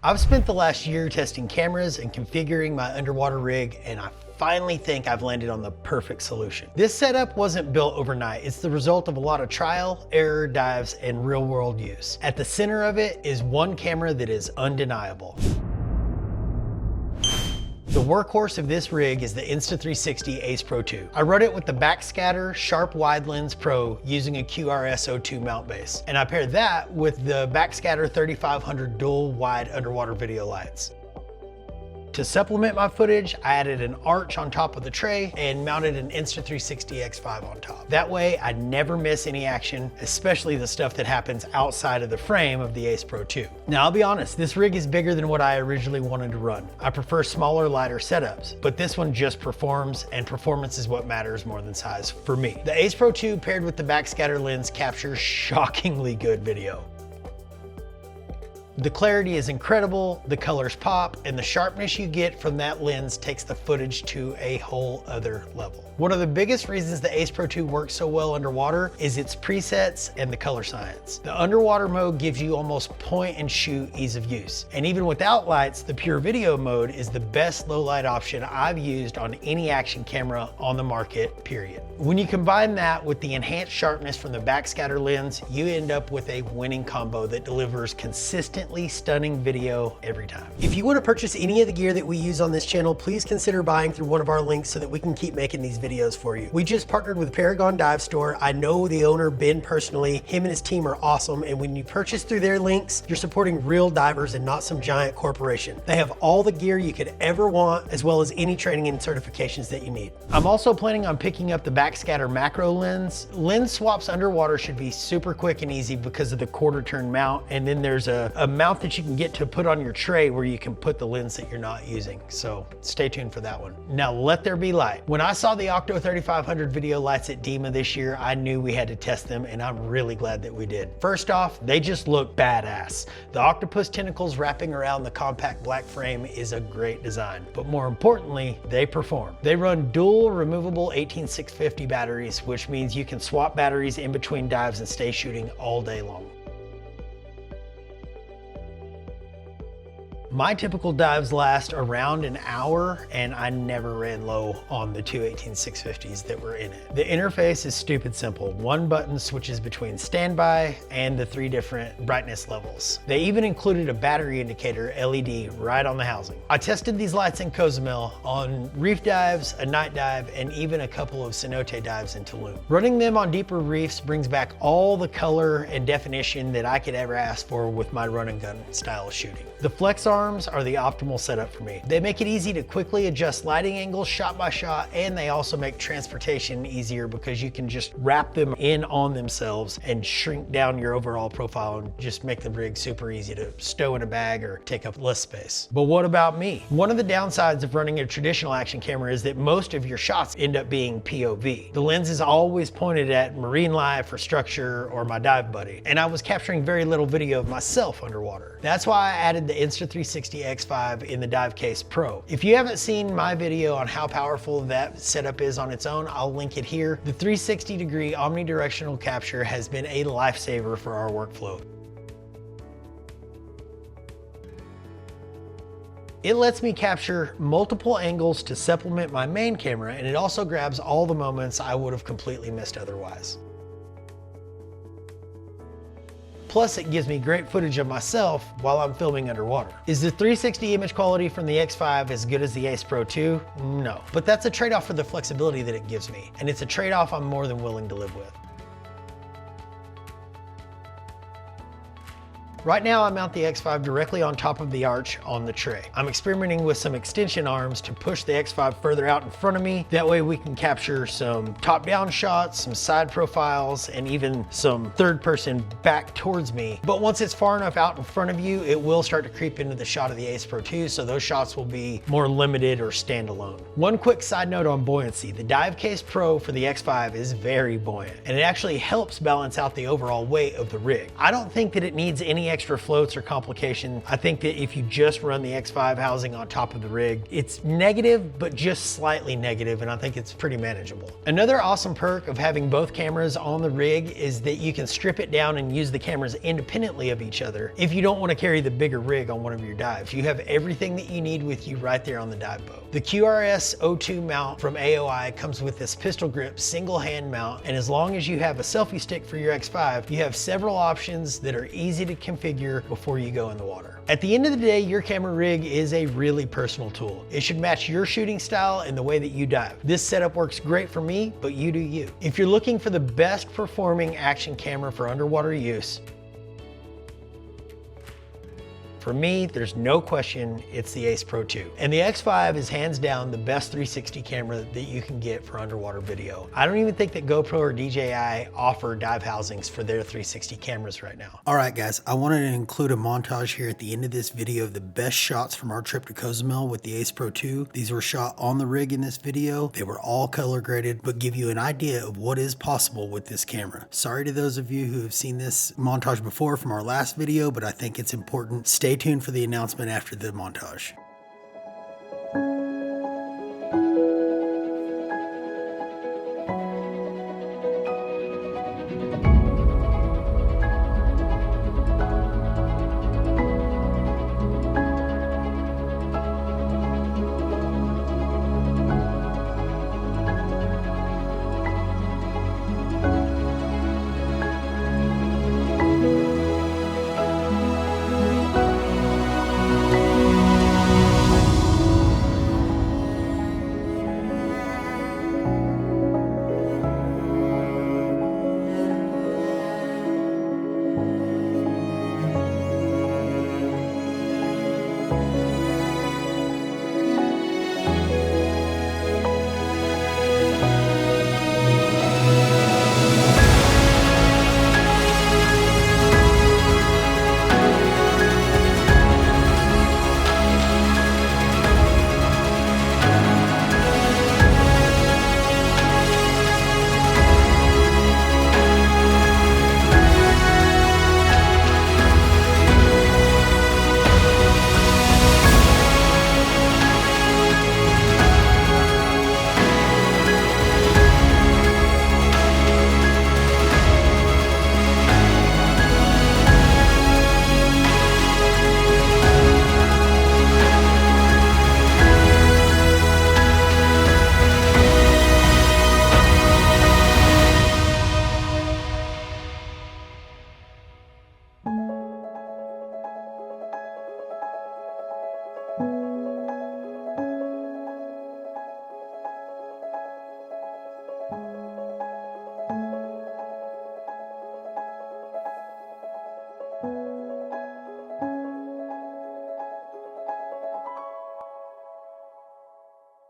I've spent the last year testing cameras and configuring my underwater rig, and I finally think I've landed on the perfect solution. This setup wasn't built overnight. It's the result of a lot of trial, error, dives, and real world use. At the center of it is one camera that is undeniable. The workhorse of this rig is the Insta360 Ace Pro 2. I run it with the Backscatter Sharp Wide Lens Pro using a QRS02 mount base. And I paired that with the Backscatter 3500 dual wide underwater video lights. To supplement my footage, I added an arch on top of the tray and mounted an Insta360 X5 on top. That way, I never miss any action, especially the stuff that happens outside of the frame of the Ace Pro 2. Now, I'll be honest, this rig is bigger than what I originally wanted to run. I prefer smaller, lighter setups, but this one just performs, and performance is what matters more than size for me. The Ace Pro 2 paired with the Backscatter lens captures shockingly good video. The clarity is incredible, the colors pop, and the sharpness you get from that lens takes the footage to a whole other level. One of the biggest reasons the Ace Pro 2 works so well underwater is its presets and the color science. The underwater mode gives you almost point and shoot ease of use. And even without lights, the pure video mode is the best low light option I've used on any action camera on the market, period. When you combine that with the enhanced sharpness from the Backscatter lens, you end up with a winning combo that delivers consistently stunning video every time. If you want to purchase any of the gear that we use on this channel, please consider buying through one of our links so that we can keep making these videos for you. We just partnered with Paragon Dive Store. I know the owner, Ben, personally. Him and his team are awesome, and when you purchase through their links, you're supporting real divers and not some giant corporation. They have all the gear you could ever want, as well as any training and certifications that you need. I'm also planning on picking up the Backscatter macro lens. Lens swaps underwater should be super quick and easy because of the quarter turn mount, and then there's a mount that you can get to put on your tray where you can put the lens that you're not using. So stay tuned for that one. Now let there be light. When I saw the Octo 3500 video lights at DEMA this year, I knew we had to test them, and I'm really glad that we did. First off, they just look badass. The octopus tentacles wrapping around the compact black frame is a great design, but more importantly, they perform. They run dual removable 18650 batteries, which means you can swap batteries in between dives and stay shooting all day long. My typical dives last around an hour, and I never ran low on the two 18650s that were in it. The interface is stupid simple. One button switches between standby and the 3 different brightness levels. They even included a battery indicator LED right on the housing. I tested these lights in Cozumel on reef dives, a night dive, and even a couple of cenote dives in Tulum. Running them on deeper reefs brings back all the color and definition that I could ever ask for with my run and gun style of shooting. The flex arms are the optimal setup for me. They make it easy to quickly adjust lighting angles shot by shot, and they also make transportation easier because you can just wrap them in on themselves and shrink down your overall profile and just make the rig super easy to stow in a bag or take up less space. But what about me? One of the downsides of running a traditional action camera is that most of your shots end up being POV. The lens is always pointed at marine life or structure or my dive buddy, and I was capturing very little video of myself underwater. That's why I added the Insta360 X5 in the Dive Case Pro. If you haven't seen my video on how powerful that setup is on its own, I'll link it here. The 360-degree omnidirectional capture has been a lifesaver for our workflow. It lets me capture multiple angles to supplement my main camera, and it also grabs all the moments I would have completely missed otherwise. Plus, it gives me great footage of myself while I'm filming underwater. Is the 360 image quality from the X5 as good as the Ace Pro 2? No, but that's a trade-off for the flexibility that it gives me, and it's a trade-off I'm more than willing to live with. Right now, I mount the X5 directly on top of the arch on the tray. I'm experimenting with some extension arms to push the X5 further out in front of me. That way we can capture some top-down shots, some side profiles, and even some third-person back towards me. But once it's far enough out in front of you, it will start to creep into the shot of the Ace Pro 2, so those shots will be more limited or standalone. One quick side note on buoyancy. The Dive Case Pro for the X5 is very buoyant, and it actually helps balance out the overall weight of the rig. I don't think that it needs any extra floats or complication. I think that if you just run the X5 housing on top of the rig, it's negative, but just slightly negative, and I think it's pretty manageable. Another awesome perk of having both cameras on the rig is that you can strip it down and use the cameras independently of each other if you don't want to carry the bigger rig on one of your dives. You have everything that you need with you right there on the dive boat. The QRS-02 mount from AOI comes with this pistol grip single hand mount, and as long as you have a selfie stick for your X5, you have several options that are easy to configure before you go in the water. At the end of the day, your camera rig is a really personal tool. It should match your shooting style and the way that you dive. This setup works great for me, but you do you. If you're looking for the best performing action camera for underwater use, for me, there's no question it's the Ace Pro 2. And the X5 is hands down the best 360 camera that you can get for underwater video. I don't even think that GoPro or DJI offer dive housings for their 360 cameras right now. All right, guys, I wanted to include a montage here at the end of this video of the best shots from our trip to Cozumel with the Ace Pro 2. These were shot on the rig in this video. They were all color graded, but give you an idea of what is possible with this camera. Sorry to those of you who have seen this montage before from our last video, but I think it's important. Stay tuned for the announcement after the montage.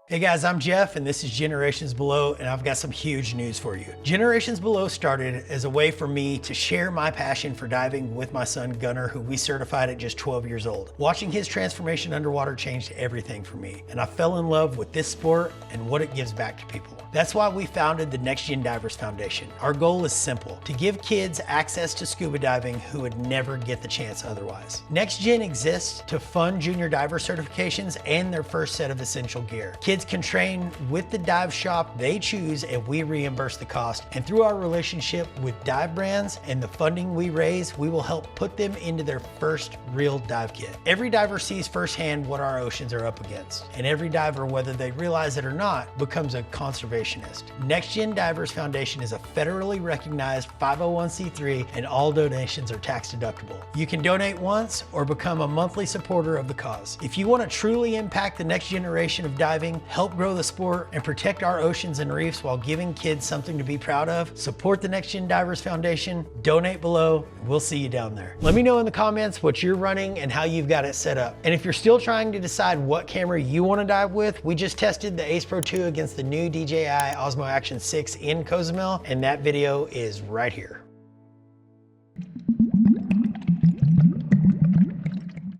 Hey guys, I'm Jeff and this is Generations Below, and I've got some huge news for you. Generations Below started as a way for me to share my passion for diving with my son Gunnar, who we certified at just 12 years old. Watching his transformation underwater changed everything for me, and I fell in love with this sport and what it gives back to people. That's why we founded the Next Gen Divers Foundation. Our goal is simple: to give kids access to scuba diving who would never get the chance otherwise. Next Gen exists to fund junior diver certifications and their first set of essential gear. Kids can train with the dive shop they choose and we reimburse the cost. And through our relationship with dive brands and the funding we raise, we will help put them into their first real dive kit. Every diver sees firsthand what our oceans are up against, and every diver, whether they realize it or not, becomes a conservationist. Next Gen Divers Foundation is a federally recognized 501c3 and all donations are tax deductible. You can donate once or become a monthly supporter of the cause. If you want to truly impact the next generation of diving, help grow the sport, and protect our oceans and reefs while giving kids something to be proud of, support the Next Gen Divers Foundation, donate below, and we'll see you down there. Let me know in the comments what you're running and how you've got it set up. And if you're still trying to decide what camera you want to dive with, we just tested the Ace Pro 2 against the new DJI Osmo Action 6 in Cozumel, and that video is right here.